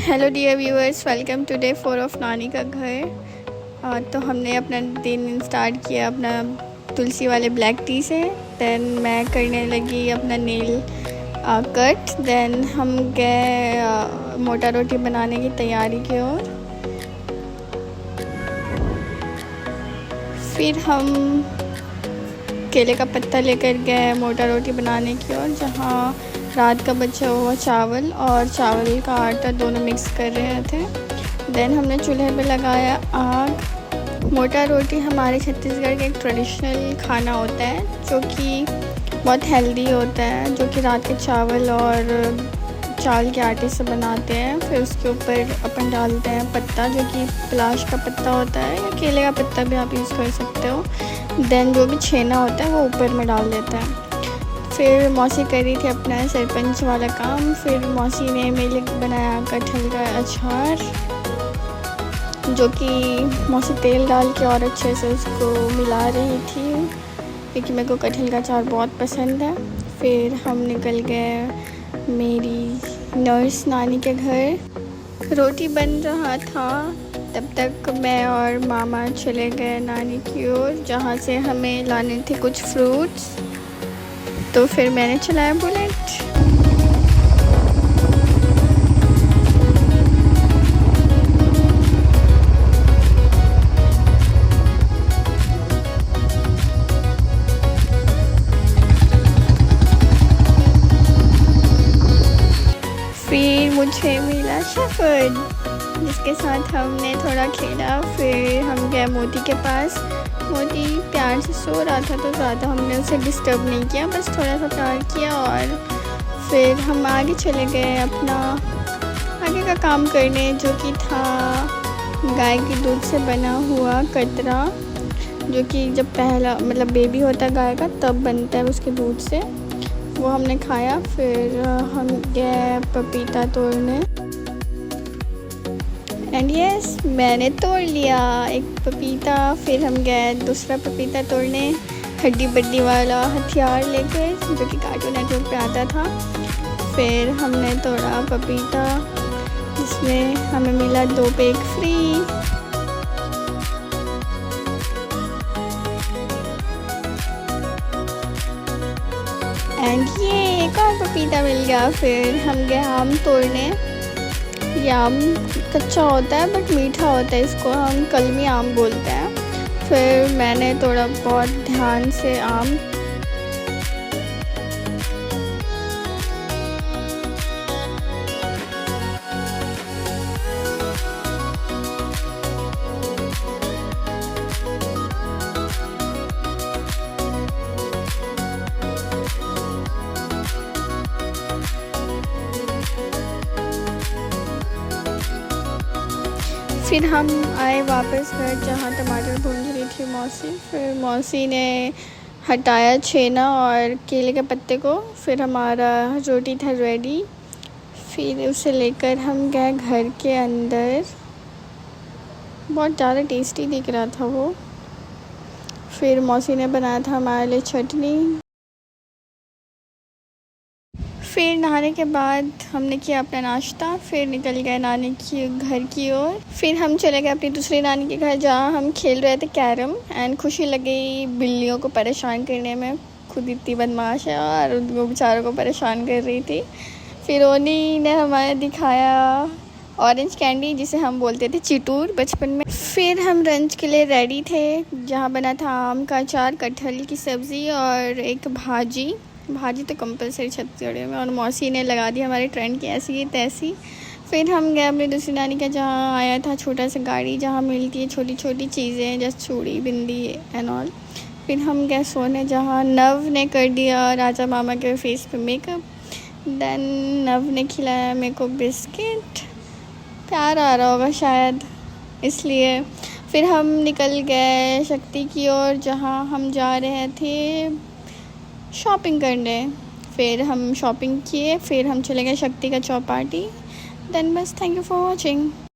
Hello dear viewers, welcome to day 4 of नानी का घर। तो हमने अपना दिन स्टार्ट किया अपना तुलसी वाले ब्लैक टी से। देन मैं करने लगी अपना नेल कट। देन हम गए मोटा रोटी बनाने की तैयारी की ओर। फिर हम केले का पत्ता लेकर गए मोटा रोटी बनाने की ओर, जहाँ रात का बचा हुआ चावल और चावल का आटा दोनों मिक्स कर रहे थे। देन हमने चूल्हे पे लगाया आग। मोटा रोटी हमारे छत्तीसगढ़ का एक ट्रेडिशनल खाना होता है जो कि बहुत हेल्दी होता है, जो कि रात के चावल और चावल के आटे से बनाते हैं। फिर उसके ऊपर अपन डालते हैं पत्ता, जो कि पलाश का पत्ता होता है या केले का पत्ता भी आप यूज़ कर सकते हो। देन जो भी छेना होता है वो ऊपर में डाल देते हैं। फिर मौसी कर रही थी अपना सरपंच वाला काम। फिर मौसी ने मेरे लिए बनाया कटहल का अचार, जो कि मौसी तेल डाल के और अच्छे से उसको मिला रही थी, क्योंकि मेरे को कटहल का अचार बहुत पसंद है। फिर हम निकल गए मेरी नर्स नानी के घर। रोटी बन रहा था तब तक मैं और मामा चले गए नानी की ओर, जहाँ से हमें लाने थे कुछ फ्रूट्स। तो फिर मैंने चलाया बुलेट। फिर मुझे मिला शेफर्ड, जिसके साथ हमने थोड़ा खेला। फिर हम गए मोती के पास। मोती प्यार से सो रहा था, तो ज़्यादा हमने उसे डिस्टर्ब नहीं किया, बस थोड़ा सा प्यार किया। और फिर हम आगे चले गए अपना आगे का काम करने, जो कि था गाय के दूध से बना हुआ कतरा, जो कि जब पहला मतलब बेबी होता है गाय का तब बनता है उसके दूध से। वो हमने खाया। फिर हम गए पपीता तोड़ने। एंड यस, मैंने तोड़ लिया एक पपीता। फिर हम गए दूसरा पपीता तोड़ने, हड्डी बड्डी वाला हथियार लेकर, जो कि कार्टून नेटवर्क पे आता था। फिर हमने तोड़ा पपीता, जिसमें हमें मिला 2 पे 1 फ्री। एंड ये एक और पपीता मिल गया। फिर हम गए आम तोड़ने। ये आम कच्चा होता है बट मीठा होता है, इसको हम कलमी आम बोलते हैं। फिर मैंने थोड़ा बहुत ध्यान से आम फिर हम आए वापस घर, जहाँ टमाटर भून रही थी मौसी। फिर मौसी ने हटाया छेना और केले के पत्ते को। फिर हमारा रोटी था रेडी। फिर उसे लेकर हम गए घर के अंदर। बहुत ज़्यादा टेस्टी दिख रहा था वो। फिर मौसी ने बनाया था हमारे लिए चटनी। फिर नहाने के बाद हमने किया अपना नाश्ता। फिर निकल गए नानी की घर की ओर। फिर हम चले गए अपनी दूसरी नानी के घर, जहाँ हम खेल रहे थे कैरम। एंड खुशी लगी बिल्लियों को परेशान करने में, खुद इतनी बदमाश है और उनको बेचारों को परेशान कर रही थी। फिर ओनी ने हमें दिखाया ऑरेंज कैंडी, जिसे हम बोलते थे चिटूर बचपन में। फिर हम लंच के लिए रेडी थे, जहाँ बना था आम का अचार, कटहल की सब्ज़ी और एक भाजी तो कंपलसरी छत्तीसगढ़ में। और मौसी ने लगा दी हमारी ट्रेंड की ऐसी ही तैसी। फिर हम गए अपनी दूसरी नानी के, जहाँ आया था छोटा सा गाड़ी, जहाँ मिलती है छोटी छोटी चीज़ें जैसे चूड़ी बिंदी एंड ऑल। फिर हम गए सोने, जहाँ नव ने कर दिया राजा मामा के फेस पे मेकअप। देन नव ने खिलाया मेरे को बिस्किट। प्यार आ रहा होगा शायद इसलिए। फिर हम निकल गए शक्ति की ओर, जहाँ हम जा रहे थे शॉपिंग करने। फिर हम शॉपिंग किए। फिर हम चले गए शक्ति का चौपाटी। देन बस, थैंक यू फॉर वॉचिंग।